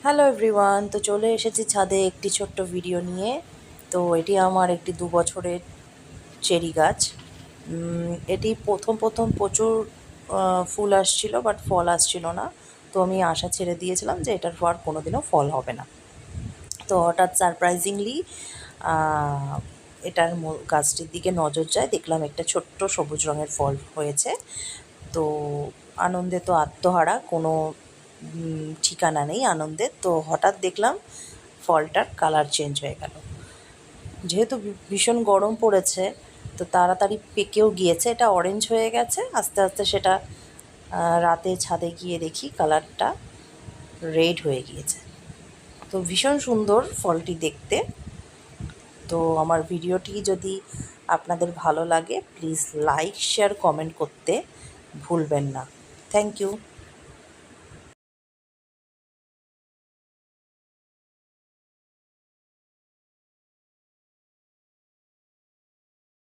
Hello everyone, তো চলে এসেছি ছাদে একটি ছোট্ট ভিডিও নিয়ে। তো এটি আমার একটি 2 বছরের চেরি গাছ। এটি প্রথম প্রথম প্রচুর ফুল আসছিল, বাট ফল আসছিল না। তো আমি আশা ছেড়ে দিয়েছিলাম যে এটার পর কোনোদিনও ফল হবে না। তো হঠাৎ সারপ্রাইজিংলি এটার গাছটির দিকে নজর যায়, দেখলাম একটা ছোট্ট সবুজ রঙের ফল হয়েছে। তো আনন্দে তো আত্মহারা, কোনো ঠিকানা নেই আনন্দের। তো হঠাৎ দেখলাম ফলটার কালার চেঞ্জ হয়ে গেল। যেহেতু ভীষণ গরম পড়েছে, তো তাড়াতাড়ি পেকেও গিয়েছে, এটা অরেঞ্জ হয়ে গেছে আস্তে আস্তে। সেটা রাতে ছাদে গিয়ে দেখি কালারটা রেড হয়ে গিয়েছে। তো ভীষণ সুন্দর ফলটি দেখতে। তো আমার ভিডিওটি যদি আপনাদের ভালো লাগে, প্লিজ লাইক, শেয়ার, কমেন্ট করতে ভুলবেন না। Thank you.